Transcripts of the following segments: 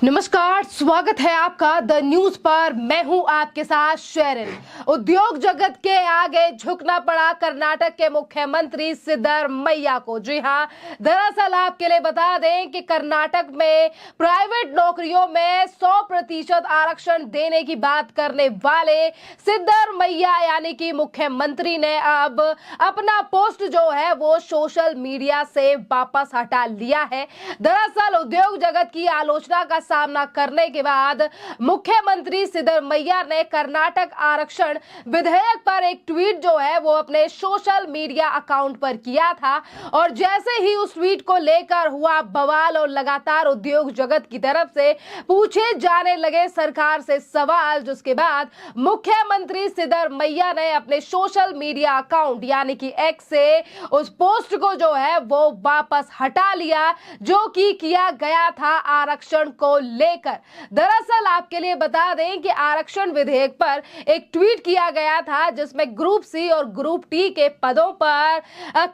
नमस्कार, स्वागत है आपका द न्यूज पर। मैं हूं आपके साथ शेरिन। उद्योग जगत के आगे झुकना पड़ा कर्नाटक के मुख्यमंत्री सिद्धरमैया को। जी हां, दरअसल आपके लिए बता दें कि कर्नाटक में प्राइवेट नौकरियों में 100% आरक्षण देने की बात करने वाले सिद्धरमैया यानी कि मुख्यमंत्री ने अब अपना पोस्ट जो है वो सोशल मीडिया से वापस हटा लिया है। दरअसल उद्योग जगत की आलोचना का सामना करने के बाद मुख्यमंत्री सिद्धरमैया ने कर्नाटक आरक्षण विधेयक पर एक ट्वीट जो है वो अपने सोशल मीडिया अकाउंट पर किया था और जैसे ही उस ट्वीट को लेकर हुआ बवाल और लगातार उद्योग जगत की तरफ से पूछे जाने लगे सरकार से सवाल, जिसके बाद मुख्यमंत्री सिद्धरमैया ने अपने सोशल मीडिया अकाउंट यानी कि एक्स से उस पोस्ट को जो है वो वापस हटा लिया जो कि किया गया था आरक्षण को लेकर। दरअसल आपके लिए बता दें कि आरक्षण विधेयक पर एक ट्वीट किया गया था जिसमें ग्रुप सी और ग्रुप टी के पदों पर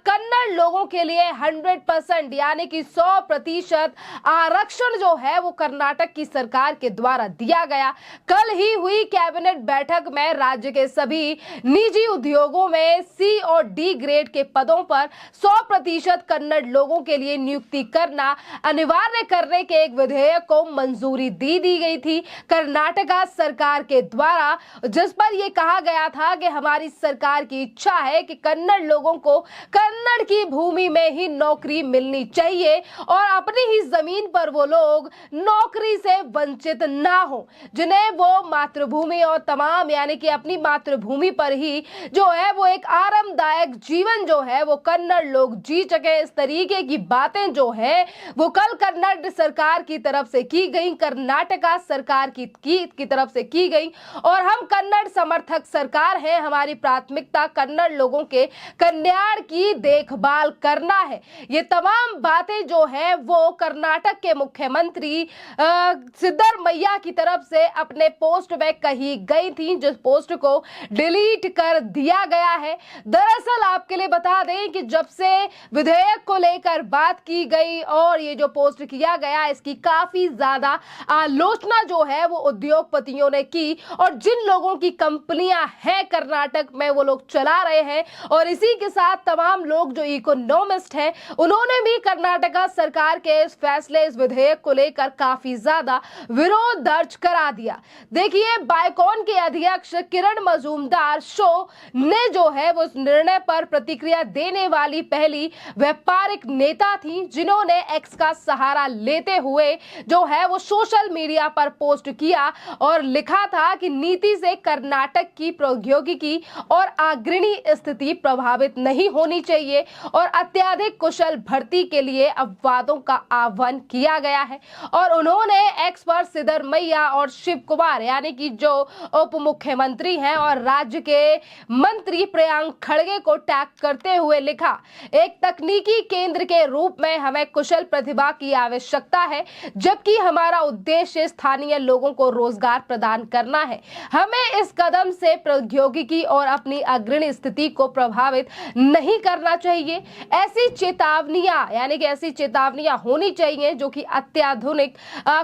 कन्नड़ लोगों के लिए 100% यानी कि 100% आरक्षण जो है वो कर्नाटक की सरकार के द्वारा दिया गया। कल ही हुई कैबिनेट बैठक में राज्य के सभी निजी उद्योगों में सी और डी ग्रेड के पदों पर 100% कन्नड़ लोगों के लिए नियुक्ति करना अनिवार्य करने के एक विधेयक को मंजूरी दी गई थी कर्नाटका सरकार के द्वारा, जिस पर यह कहा गया था कि हमारी सरकार की इच्छा है कि कन्नड़ लोगों को कन्नड़ की भूमि में ही नौकरी मिलनी चाहिए और अपनी ही जमीन पर वो लोग नौकरी से वंचित ना हो, जिन्हें वो मातृभूमि और तमाम यानी कि अपनी मातृभूमि पर ही जो है वो एक आरामदायक जीवन जो है वो कन्नड़ लोग जी सके। इस तरीके की बातें जो है वो कल कन्नड़ सरकार की तरफ से की गई, कर्नाटका सरकार की तरफ से की गई और हम कन्नड़ समर्थक सरकार है। हमारी प्राथमिकता कन्नड़ लोगों के कल्याण की देखभाल करना है। ये तमाम बातें जो है वो कर्नाटक के मुख्यमंत्री सिद्धरमैया की तरफ से अपने पोस्ट में कही गई थी, जिस पोस्ट को डिलीट कर दिया गया है। दरअसल आपके लिए बता दें कि जब से विधेयक को लेकर बात की गई और ये जो पोस्ट किया गया इसकी काफी ज्यादा आलोचना जो है वो उद्योगपतियों ने की और जिन लोगों की कंपनियां हैं कर्नाटक में वो लोग चला रहे हैं और इसी के साथ तमाम लोग जो इकोनॉमिस्ट हैं उन्होंने भी कर्नाटका सरकार के इस फैसले इस विधेयक को लेकर काफी ज्यादा विरोध दर्ज करा दिया। देखिए, बायकॉन के अध्यक्ष किरण मजूमदार शो ने जो है वो इस निर्णय पर प्रतिक्रिया देने वाली पहली व्यापारिक नेता थी जिन्होंने एक्स का सहारा लेते हुए जो है वो सोशल मीडिया पर पोस्ट किया और लिखा था कि नीति से कर्नाटक की प्रौद्योगिकी और अग्रणी स्थिति प्रभावित नहीं होनी चाहिए और अत्यधिक कुशल भर्ती के लिए अपवादों का आह्वान किया गया है। और उन्होंने एक्स पर सिद्धरमैया और शिव कुमार यानी कि जो उप मुख्यमंत्री हैं और राज्य के मंत्री प्रियंक खड़गे को टैग करते हुए लिखा, एक तकनीकी केंद्र के रूप में हमें कुशल प्रतिभा की आवश्यकता है जबकि हमारा उद्देश्य स्थानीय लोगों को रोजगार प्रदान करना है। हमें इस कदम से प्रौद्योगिकी और अपनी अग्रणी स्थिति को प्रभावित नहीं करना चाहिए। ऐसी चेतावनियां यानी कि ऐसी चेतावनियां होनी चाहिए जो कि अत्याधुनिक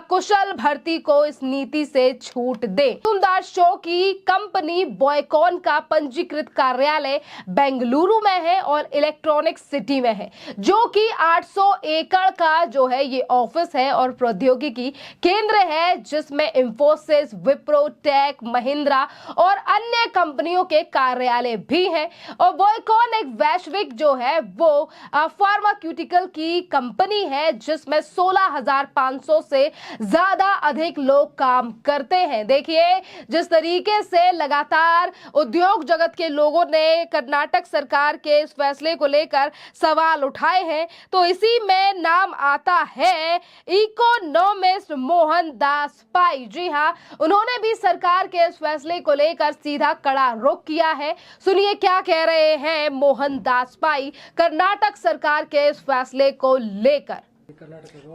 कुशल भर्ती को इस नीति से छूट दे। तुमदार शो की कंपनी बॉयकॉन का पंजीकृत कार्यालय बेंगलुरु में है और इलेक्ट्रॉनिक सिटी में है जो कि 800 एकड़ का जो है ये ऑफिस है और प्रौद्योगिकी केंद्र है जिसमें इंफोसिस, विप्रो, टेक, महिंद्रा और अन्य कंपनियों के कार्यालय भी हैं। और बॉयकॉन एक वैश्विक जो है वो फार्मास्यूटिकल की कंपनी है जिसमें 16,500 से ज्यादा अधिक लोग काम करते हैं। देखिए, जिस तरीके से लगातार उद्योग जगत के लोगों ने कर्नाटक सरकार के इस फैसले को लेकर सवाल उठाए हैं तो इसी में नाम आता है इकोनॉमिस्ट मोहन दास पाई। जी हां, उन्होंने भी सरकार के इस फैसले को लेकर सीधा कड़ा रुख किया है। सुनिए क्या कह रहे हैं मोहन दास पाई कर्नाटक सरकार के इस फैसले को लेकर।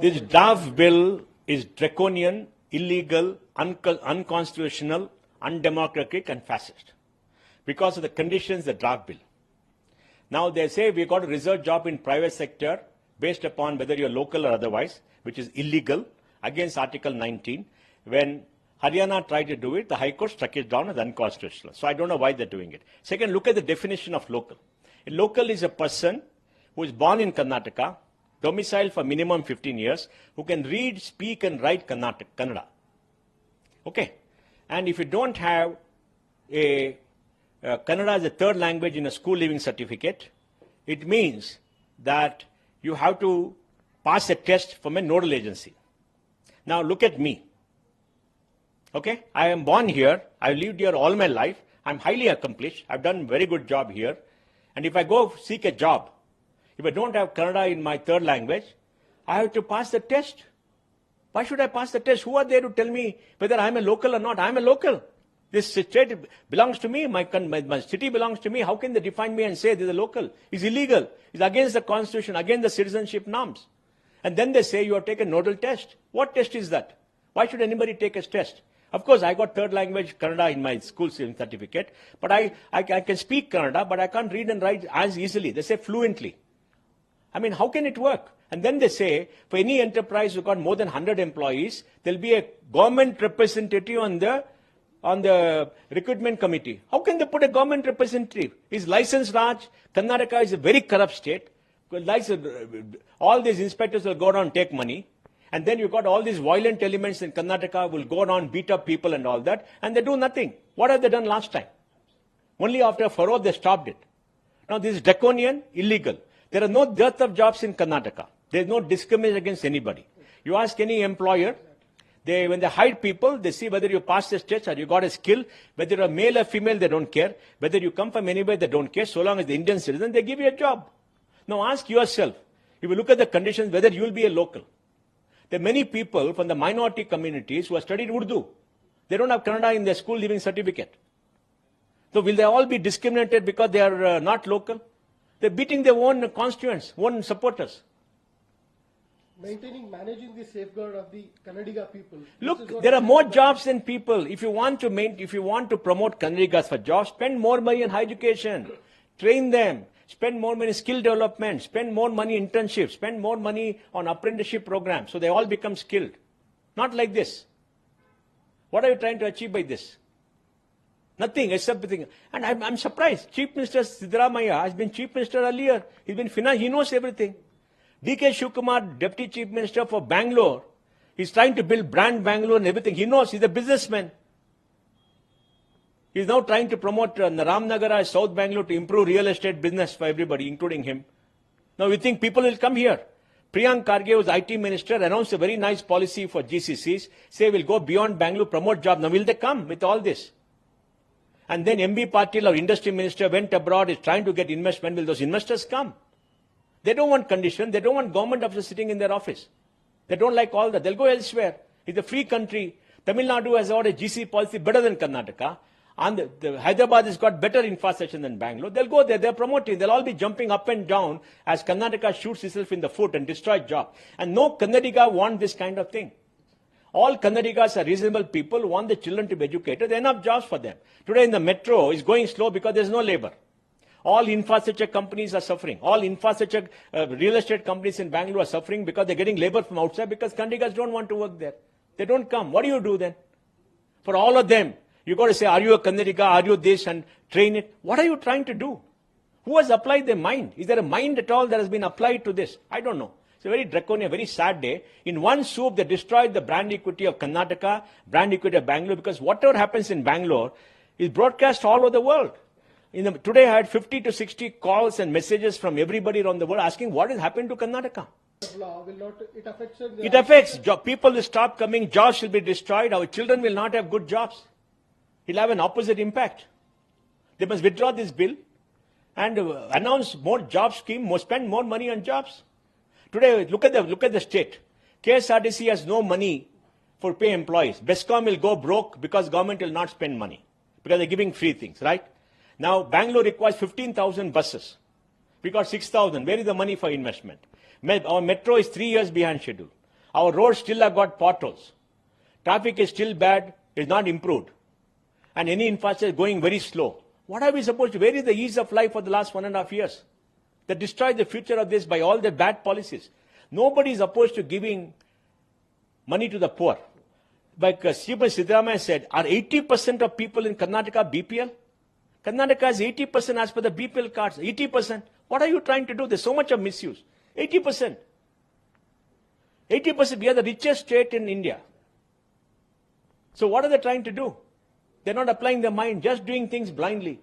This draft bill is draconian, illegal, unconstitutional, undemocratic and fascist because of the conditions of the draft bill. Now they say we got a reserved job in private sector based upon whether you're local or otherwise, which is illegal against Article 19. When Haryana tried to do it, the High Court struck it down as unconstitutional. So I don't know why they're doing it. Second, look at the definition of local. A local is a person who is born in Karnataka, domiciled for minimum 15 years, who can read, speak, and write Kannada. Okay? And if you don't have a Kannada as a third language in a school leaving certificate, it means that you have to pass a test from a nodal agency. Now look at me. Okay? I am born here. I've lived here all my life. I'm highly accomplished. I've done a very good job here. And if I go seek a job, if I don't have Kannada in my third language, I have to pass the test. Why should I pass the test? Who are there to tell me whether I'm a local or not? I'm a local. This state belongs to me. My city belongs to me. How can they define me and say this is a local? It's illegal. It's against the constitution, against the citizenship norms. And then they say you have taken nodal test. What test is that? Why should anybody take a test? Of course, I got third language Kannada in my school certificate, but I can speak Kannada, but I can't read and write as easily. They say fluently. I mean, how can it work? And then they say, for any enterprise who got more than 100 employees, there'll be a government representative on the recruitment committee. How can they put a government representative? Is licensed Raj. Karnataka is a very corrupt state. All these inspectors will go down and take money. And then you've got all these violent elements in Karnataka will go down, beat up people and all that. And they do nothing. What have they done last time? Only after Farod they stopped it. Now this is draconian, illegal. There are no dearth of jobs in Karnataka. There is no discrimination against anybody. You ask any employer, when they hire people, they see whether you pass this test or you got a skill, whether you're male or female, they don't care. Whether you come from anywhere, they don't care. So long as the Indian citizen, they give you a job. Now ask yourself, if you look at the conditions, whether you will be a local. There are many people from the minority communities who have studied Urdu. They don't have Kannada in their school leaving certificate. So will they all be discriminated because they are not local? They're beating their own constituents, own supporters. Managing the safeguard of the Kannadiga people. Look, there are more jobs than people. If you want to promote Kannadigas for jobs, spend more money on higher education, train them, spend more money on skill development, spend more money on internships, spend more money on apprenticeship programs, so they all become skilled. Not like this. What are you trying to achieve by this? Nothing except thing. And I'm surprised. Chief Minister Siddaramaiah has been Chief Minister earlier. He's been finance. He knows everything. D.K. Shivkumar, Deputy Chief Minister for Bangalore, he's trying to build brand Bangalore and everything. He knows. He's a businessman. He's now trying to promote Ramnagara, South Bangalore to improve real estate business for everybody, including him. Now you think people will come here. Priyank Kharge was IT Minister, announced a very nice policy for GCCs, say we'll go beyond Bangalore, promote jobs. Now will they come with all this? And then MB Patil, our industry minister, went abroad, is trying to get investment. Will those investors come? They don't want condition. They don't want government officers sitting in their office. They don't like all that. They'll go elsewhere. It's a free country. Tamil Nadu has got a GC policy better than Karnataka. And Hyderabad has got better infrastructure than Bangalore. They'll go there. They're promoting. They'll all be jumping up and down as Karnataka shoots itself in the foot and destroys jobs. And no Kannadiga want this kind of thing. All Kannadigas are reasonable people who want the children to be educated. There are enough jobs for them. Today in the metro is going slow because there's no labor. All infrastructure companies are suffering. All infrastructure real estate companies in Bangalore are suffering because they're getting labor from outside because Kannadigas don't want to work there. They don't come. What do you do then? For all of them, you got to say, are you a Kannadiga? Are you this? And train it. What are you trying to do? Who has applied their mind? Is there a mind at all that has been applied to this? I don't know. It's a very draconian, very sad day. In one swoop, they destroyed the brand equity of Karnataka, brand equity of Bangalore, because whatever happens in Bangalore is broadcast all over the world. Today I had 50 to 60 calls and messages from everybody around the world asking what has happened to Karnataka. It affects people will stop coming, jobs will be destroyed, our children will not have good jobs. It'll have an opposite impact. They must withdraw this bill and announce more job scheme, spend more money on jobs. Today, look at the state. KSRTC has no money for pay employees. BESCOM will go broke because government will not spend money because they're giving free things, right? Now, Bangalore requires 15,000 buses. We got 6,000. Where is the money for investment? Our metro is 3 years behind schedule. Our roads still have got potholes. Traffic is still bad. It's not improved. And any infrastructure is going very slow. What are we supposed to? Where is the ease of life for the last 1.5 years? That destroyed the future of this by all the bad policies. Nobody is opposed to giving money to the poor. Like Srimati Siddaramaiah said, are 80% of people in Karnataka BPL? Karnataka is 80% as per the BPL cards. 80%. What are you trying to do? There's so much of misuse. 80%. 80%. We are the richest state in India. So what are they trying to do? They're not applying their mind, just doing things blindly.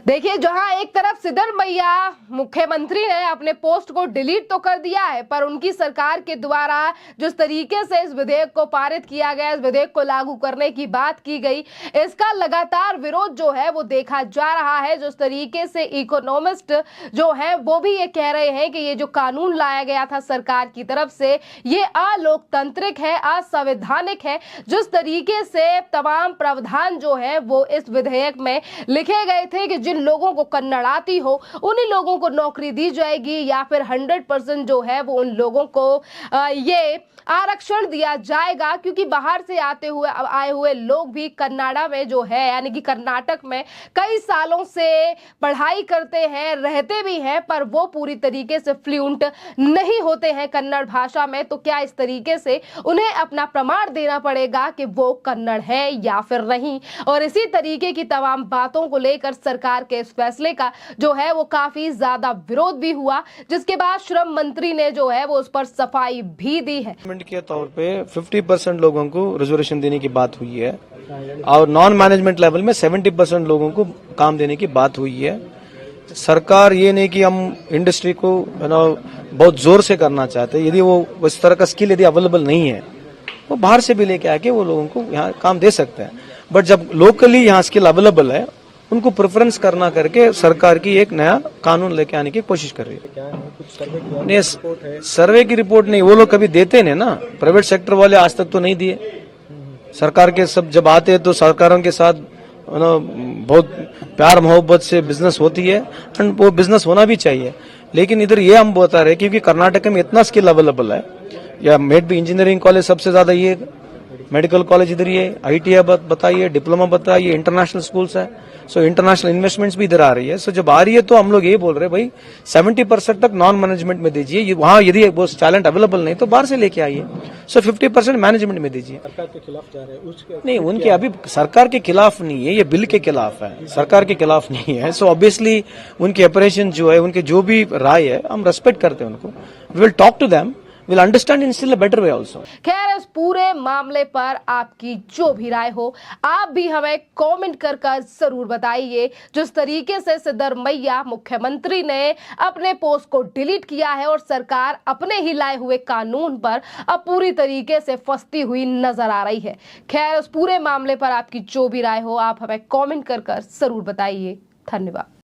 देखिए, जहां एक तरफ सिद्धरमैया मुख्यमंत्री ने अपने post को delete तो कर दिया है, पर उनकी सरकार के द्वारा जिस तरीके से इस विधेयक को पारित किया गया, इस विधेयक को लागू करने की बात की गई, इसका लगातार विरोध जो है वो देखा जा रहा है। जिस तरीके से इकोनॉमिस्ट जो है वो भी ये कह रहे हैं कि ये जो कानून लाया गया था सरकार की तरफ से, ये अलोकतांत्रिक है, असंवैधानिक है। जिस तरीके से तमाम प्रावधान जो है वो इस विधेयक में लिखे गए थे कि जिन लोगों को कन्नड़ आती हो उन्हीं लोगों को नौकरी दी जाएगी, या फिर 100% जो है वो उन लोगों को ये आरक्षण दिया जाएगा, क्योंकि बाहर से आए हुए लोग भी कन्नाडा में जो है, यानी कि कर्नाटक में कई सालों से पढ़ाई करते हैं, रहते भी हैं, पर वो पूरी तरीके से फ्लुएंट नहीं होते हैं कन्नड़ भाषा में। तो क्या इस तरीके से उन्हें अपना प्रमाण देना पड़ेगा कि वो कन्नड़ है या फिर नहीं? और इसी तरीके की तमाम बातों को लेकर सरकार के इस फैसले का जो है वो काफी ज्यादा विरोध भी हुआ, जिसके बाद श्रम मंत्री ने जो है वो उस पर सफाई भी दी है। के तौर पे 50% लोगों को रिजर्वेशन देने की बात हुई है और नॉन मैनेजमेंट लेवल में 70% लोगों को काम देने की बात हुई है। सरकार ये नहीं कि हम इंडस्ट्री को बहुत जोर से करना चाहते, यदि वो इस तरह का स्किल यदि अवेलेबल नहीं है वो बाहर से भी लेके आके वो लोगों को यहाँ काम दे सकते हैं। बट जब लोकली यहाँ स्किल अवेलेबल है उनको प्रेफरेंस करना करके सरकार की एक नया कानून लेके आने की कोशिश कर रही है। नहीं, सर्वे की रिपोर्ट नहीं, वो लोग कभी देते नहीं ना, प्राइवेट सेक्टर वाले आज तक तो नहीं दिए। सरकार के सब जब आते हैं तो सरकारों के साथ बहुत प्यार मोहब्बत से बिजनेस होती है एंड वो बिजनेस होना भी चाहिए। लेकिन इधर ये हम बता रहे क्योंकि कर्नाटक में इतना स्किल अवेलेबल है, या मेड भी इंजीनियरिंग कॉलेज सबसे ज्यादा ये, मेडिकल कॉलेज इधर ये, ITI बताइए, डिप्लोमा बताइए, इंटरनेशनल स्कूल्स है, सो इंटरनेशनल इन्वेस्टमेंट्स भी इधर आ रही है। सो जब आ रही है तो हम लोग ये बोल रहे हैं भाई 70% तक नॉन मैनेजमेंट में दीजिए, वहां यदि वो टैलेंट अवेलेबल नहीं तो बाहर से लेके आइए। सो 50% मैनेजमेंट में दीजिए। सरकार के खिलाफ जा रहे हैं नहीं, उनके अभी सरकार के खिलाफ नहीं है, ये बिल के खिलाफ है, सरकार के खिलाफ नहीं है। सो ऑब्वियसली उनकी ऑपरेशन जो है, उनके जो भी राय है हम रेस्पेक्ट करते हैं उनको, we will talk to them, will understand in still a better way also। खैर, इस पूरे मामले पर आपकी जो भी राय हो आप भी हमें कमेंट कर जरूर बताइए। जिस तरीके से सिद्धरमैया मुख्यमंत्री ने अपने पोस्ट को डिलीट किया है और सरकार अपने ही लाए हुए कानून पर अब पूरी तरीके से फंसती हुई नजर आ रही है। खैर, इस पूरे मामले पर आपकी जो भी राय हो आप हमें कमेंट कर जरूर बताइए। धन्यवाद।